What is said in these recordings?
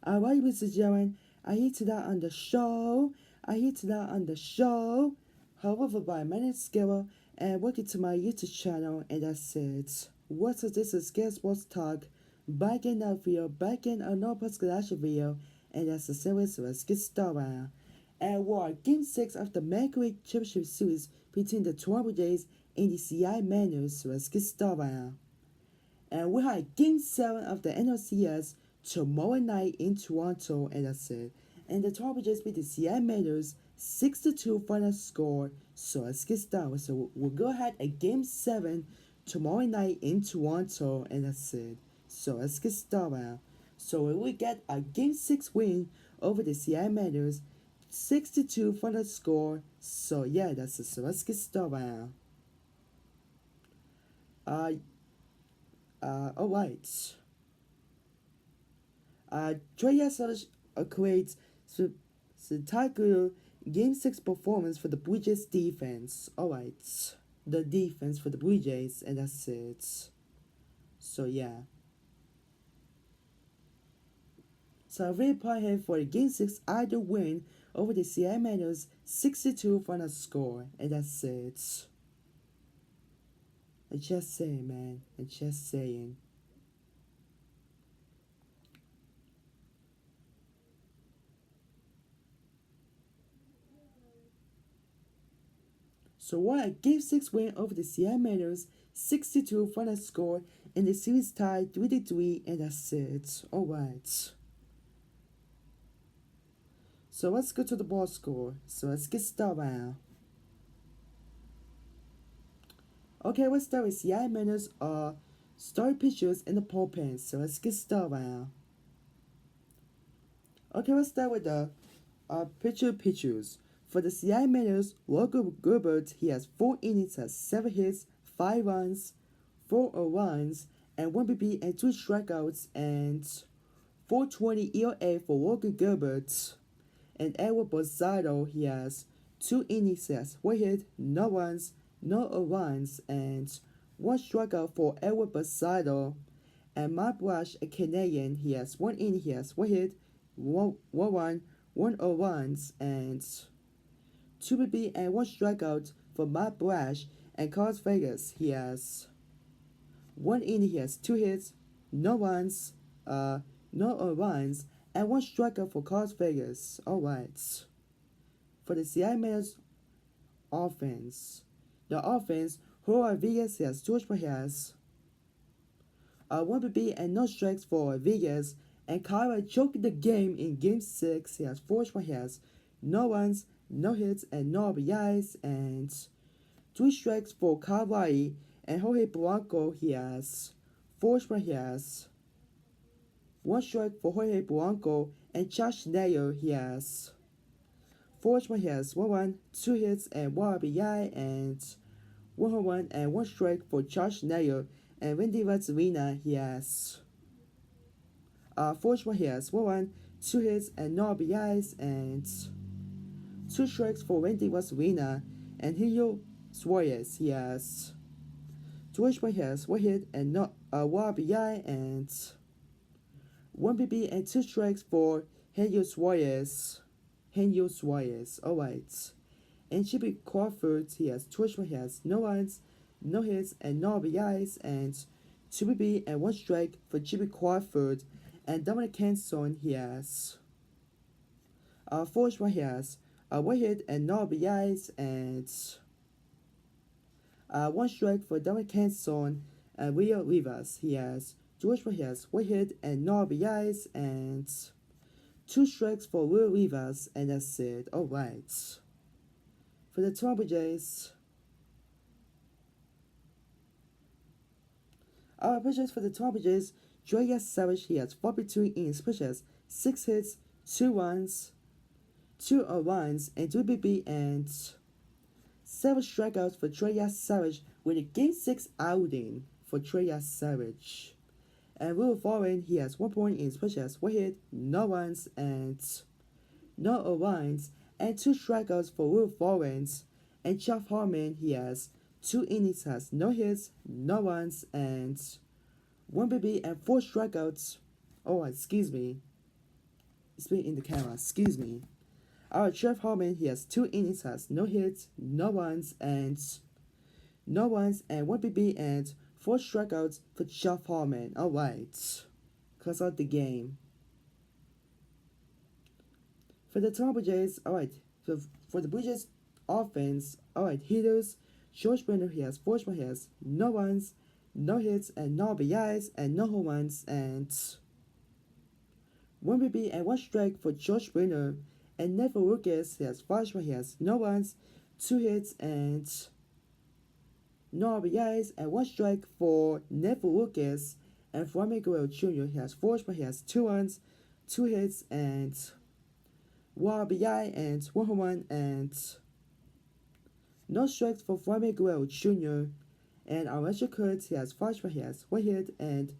Alright, Mr. Jaren, I hit that on the show. I hit that on the show. However, by my name is Skara, and welcome to my YouTube channel, and that's it. What's up, this is Skara Sports Talk. Back in that video, back in another podcast video, and that's the series, so let's get started. And we're Game 6 of the Mercury Championship Series between the Toronto Jays and the Seattle Mariners, so let's get started. And we have Game 7 of the NLCS tomorrow night in Toronto, and that's it. And the Toronto Jays beat the Seattle Mariners 6-2 final score. So let's get started. So we'll go ahead at Game 7 tomorrow night in Toronto, and that's it. So let's get started. So we get a Game 6 win over the Seattle Mariners 6-2 final score. So yeah, that's it. So let's get started. Alright. Trey Savage creates spectacular Game 6 performance for the Blue Jays defense. Alright. The defense for the Blue Jays, and that's it. So, yeah. So, I'm very proud here for the Game 6 either win over the Seattle Mariners 6-2 final score, and that's it. I'm just saying, man. I'm just saying. So what a Game 6 win over the Seattle Mariners, 6-2 final score, and the series tied 3-3, and that's it. Alright. So let's go to the ball score. So let's get started. Okay, let's start with Seattle Mariners star pitchers in the bullpen. So let's get started. Okay, let's start with the pitchers. For the Seattle Mariners, Logan Gilbert, he has 4 innings, has 7 hits, 5 runs, 4 runs, and 1 BB and 2 strikeouts, and 4.20 ERA for Logan Gilbert. And Edward Bozado, he has 2 innings, has 1 hit, no runs, and 1 strikeout for Edward Bozado. And Matt Brash, a Canadian, he has 1 inning, he has 1 hit, 1 run, 1 runs, and 2 BB and 1 strikeout for Matt Brash. And Carlos Vegas, he has 1 inning, he has 2 hits, no runs, and 1 strikeout for Carlos Vegas. Alright. For the Seattle Mariners offense, the offense, Jorge Vegas has George has 1 BB and no strikes for Vegas. And Kyle choked the game in Game 6. He has 4 has no runs, no hits, and no RBIs, and 3 strikes for Kawhi. And Jorge Blanco, he has 4 has 1 strike for Jorge Blanco. And Josh Nair, he has 4 has 1 run, 2 hits, and 1 RBI, and 1 home run and 1 strike for Josh Nair. And Randy Arozarena, he has 4 has 1 run, 2 hits, and no RBIs, and 2 strikes for Randy Arozarena. And Julio Suarez, he has 2 has 1 hit and no 1 RBI, and 1 BB and 2 strikes for Julio Suarez. Alright. And Chippy Crawford, he has 2 has no runs, no hits, and no RBIs, and 2 BB and 1 strike for Chippy Crawford. And Dominic Hanson, he has 4 has 1 hit and no RBIs, and 1 strike for Dominic Hanson. And Rio Rivas, he has 2 has 1 hit and no RBIs, and 2 strikes for Rio Rivas, and that's it. Alright. For the Toronto Jays, our pitchers for the Toronto Jays, Trey Savage, he has 42 innings, pitches 6 hits, 2 runs, 2 runs, and 2 BB, and 7 strikeouts for Trey Savage with a Game 6 outing for Trey Savage. And Will Warren, he has 1 point in pitches, 1 hit, no runs, and 2 strikeouts for Will Warren. And Jeff Harmon, he has 2 innings, has no hits, no runs, and 1 BB and 4 strikeouts. Oh, excuse me. Speak in the camera. Excuse me. Our Jeff Harmon, he has 2 innings, has no hits, no ones, and 1 BB and 4 strikeouts for Jeff Harmon. All right, close out the game. For the Toronto Blue Jays, all right. For the Blue Jays offense, all right. Hitters, George Brenner, he has 4 strikeouts, he has no ones, no hits, and no RBIs, and no home runs, and 1 BB and 1 strike for George Brenner. And Neville Lucas, he has 5 strikeouts, he has no runs, 2 hits, and no RBIs, and 1 strike for Neville Lucas. And for Guerrero Jr., he has 4 strikeouts, he has 2 runs, 2 hits, and 1 RBI, and 1 home run, and no strikes for Framing Guerrero Jr. And Arantxa Kurtz, he has 5 strikeouts, he has 1 hit, and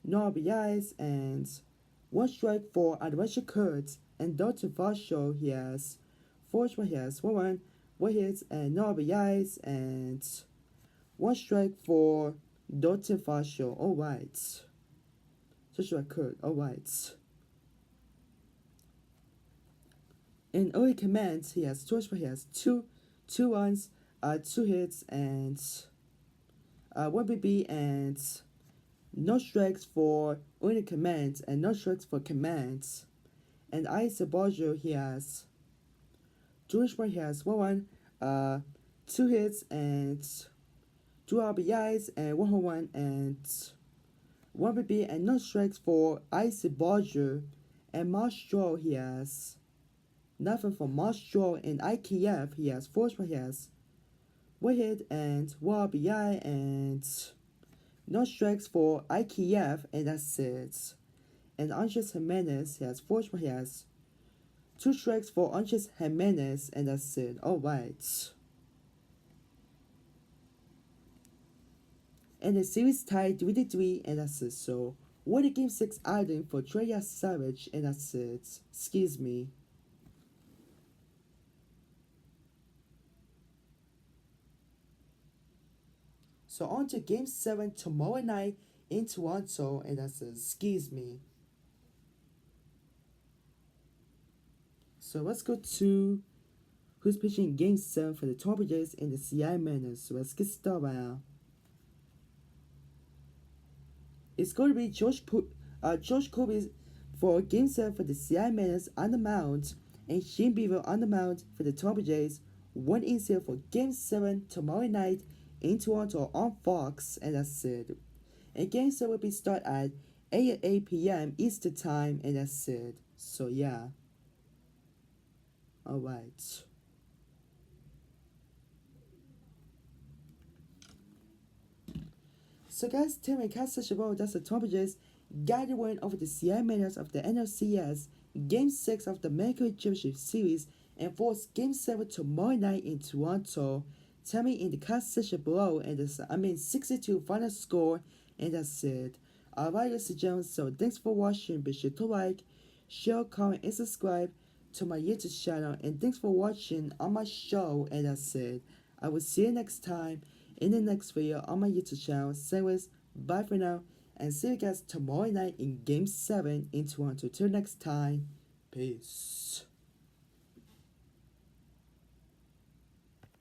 no RBIs, and 1 strike for Arantxa Kurtz. And Dalton Varsho, he has 4 strikeouts, he has 1 run, 1 hit, and no RBIs, and 1 strike for Dalton Varsho. All right. Joshua Kurt. All right. In early commands, he has 2 strikeouts, he has two runs, 2 hits, and 1 BB, and no strikes for early commands, and no strikes for commands. And Ice Barger, he has 2 strikeouts, he has 1 run, 2 hits, and 2 RBIs, and 1 home run, and 1 BB, and no strikes for Ice Barger. And Marshall, he has nothing for Marshall. In IKF, he has 4 strikeouts, he has 1 hit, and 1 RBI, and no strikes for IKF, and that's it. And Andres Jimenez, he has 4 strikeouts, he has 2 strikes for Andres Jimenez, and that's it. All right. And the series tied 3-3, and that's it. So, what a game 6 outing for Treya Savage, and that's it. Excuse me. So, on to game 7 tomorrow night in Toronto, and that's it. Excuse me. So, let's go to who's pitching game 7 for the Toronto Blue Jays and the Seattle Mariners. So, let's get started now. It's going to be Josh Kirby for Game 7 for the Seattle Mariners on the mound, and Shane Bieber on the mound for the Toronto Jays. 1 inning for Game 7 tomorrow night in Toronto on Fox, and that's it. And Game 7 will be start at 8 p.m. Eastern Time, and that's it. So, yeah. Alright. So guys, Tim and Cat such a roll, that's the Toronto Jays got the win over the Seattle Mariners of the NLCS Game 6 of the American Championship Series and forced Game 7 tomorrow night in Toronto. Tell me in the comment section below, and this 62 final score, and that's it. Alright, Mr. Jones, so thanks for watching. Be sure to like, share, comment, and subscribe to my YouTube channel, and thanks for watching on my show, and that's it. I will see you next time in the next video on my YouTube channel. So anyways, bye for now, and see you guys tomorrow night in Game 7 in Toronto. Till next time, peace.